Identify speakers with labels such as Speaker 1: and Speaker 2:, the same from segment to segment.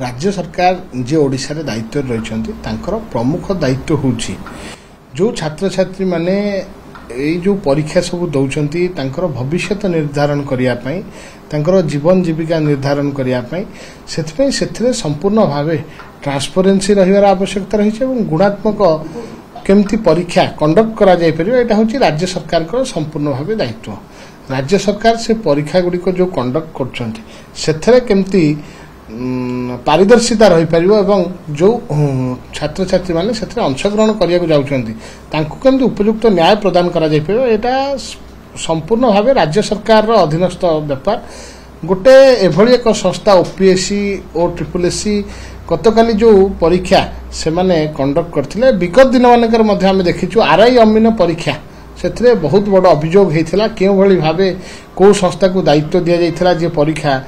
Speaker 1: राज्य सरकार जे ओडिशा रे दायित्व रही प्रमुख दायित्व होची जो छात्र छात्री माने जो परीक्षा सब दौरान भविष्य निर्धारण करने जीवन जीविका निर्धारण करने से संपूर्ण भाव ट्रांसपेरेंसी रही आवश्यकता रही गुणात्मक केमती परीक्षा कंडक्ट करा जाय परिबो एटा होची राज्य सरकार को संपूर्ण भाव दायित्व। राज्य सरकार से परीक्षा गुड़िक जो कंडक्ट करछंती सेथरे केमती पारदर्शिता रही पारिबो एवं जो छात्र छात्री माने सेथरे अंशग्रहण करिया जाउछंती तांको केमती उपयुक्त न्याय प्रदान करा जाय परिबो एटा संपूर्ण भाव राज्य सरकार रो अधीनस्थ व्यापार। गोटे एभली एक संस्था ओपीएससी और ट्रिपलएससी गतकाली जो परीक्षा से माने कंडक्ट करथिले विगत दिन मानकर मध्ये हम देखिछु आरआई अमीन परीक्षा सेथरे बहुत बड़ अभियोग हेतिला केउ भली भाबे को संस्था को दायित्व दिया जायथिला जे परीक्षा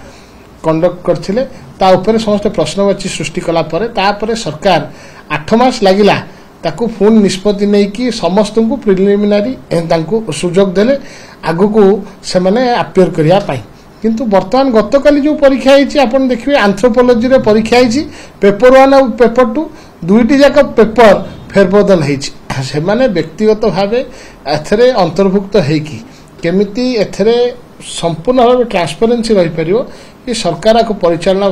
Speaker 1: कंडक्ट करथिले ता ऊपर समस्त प्रश्नवाची सृष्टि कला परे ता परे सरकार 8 मास लागिला ताकू फोन निष्पत्ति नै कि समस्त को प्रिलिमिनरी तांको सुजोग देले आगु को से माने अपियर करिया पाई किंतु वर्तमान गतकाली जो परीक्षा होती आपन देखिए एंथ्रोपोलॉजी रे परीक्षा होती पेपर 1 और पेपर 2 दुईटी जाक पेपर फेरबदल होती से माने व्यक्तिगत भाव एथरे अंतर्भुक्त होगी केमिति एथरे संपूर्ण भाव ट्रांसपेरेंसी रही पारिबो कि सरकार को परिचालना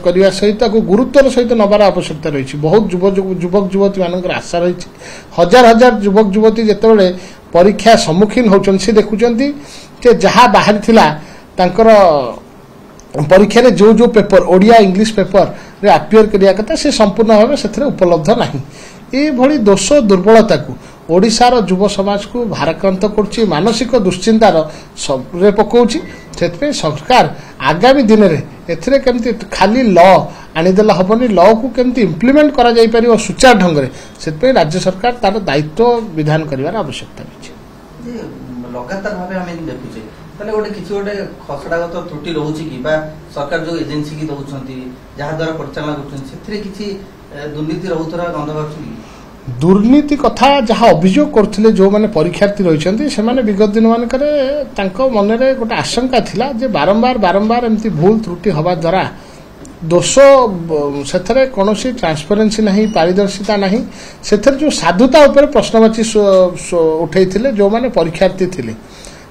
Speaker 1: करने सहित गुरुत्वर सहित नबार आवश्यकता रही। बहुत युवक युवती मान आशा रही हजार हजार युवक युवती जिते परीक्षा सम्मुखीन होती से देखुंट जहाँ बाहरी थिला तांकर परीक्षा रे जो पेपर ओडिया इंग्लिश पेपर रे अपियर करिया कथा से संपूर्ण भाव से उपलब्ध नहीं। ये भली दोष दुर्बलता को ओडिशार युव समाज को भाराक्रांत करछि मानसिक दुश्चिंतार सबरे पकाउछि सेतपे सरकार आगामी दिन रे एथरे केमती खाली लॉ आनिदेला हबनी लॉ को केमती इम्प्लीमेंट करा जाय परियो सुचार ढंग रे सेतपे राज्य सरकार तार दायित्व विधान करिवार आवश्यकता अछि।
Speaker 2: लगातार भाबे हम देखुछे तले गोटे किछि गोटे खसड़ागत त्रुटि रहउछि कि बा सरकार जो एजेंसी की दउछंती जहा द्वारा परिचालन करछन सेथरे किछि दुर्नीति रहउतरा गंध बाछि।
Speaker 1: दुर्नीति कथा जहाँ अभियोग करथिले जो माने परीक्षार्थी रहिछंती से माने विगत दिन मानकरे तांको मन रे गोटे आशंका थिला जे बारंबार एमती भूल त्रुटि हवा द्वारा दोष सेथरे कोनोसी ट्रांसपेरेंसी नहीं पारदर्शिता नहीं सेथरे जो साधुता ऊपर प्रश्नवाची उठैथिले जो माने परीक्षार्थी थिले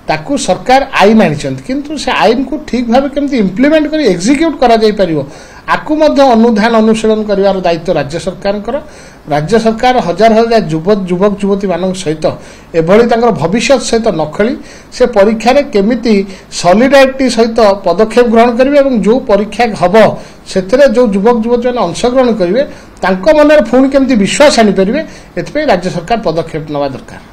Speaker 1: ताकू सरकार आईन आनिछंती किंतु से आईन को ठीक भाव केमती इम्प्लीमेंट करी एग्जीक्यूट करा जाय परिबो आकु मध्य अनुधान अनुशीलन करिवार दायित्व राज्य सरकार। राज्य सरकार हजार हजार युवक युवती मान सहित एभली तांकर भविष्य सहित न खेली से परीक्षा रे केमिति सॉलिडारिटी सहित पदक्षेप ग्रहण करिवे एवं जो परीक्षा हबो सेथरे जो युवक युवती मान अंशग्रहण करिवे तांको मनरे पुणी केमिति विश्वास आनी परिवे एतपे राज्य सरकार पदक्षेप नवा दरकार।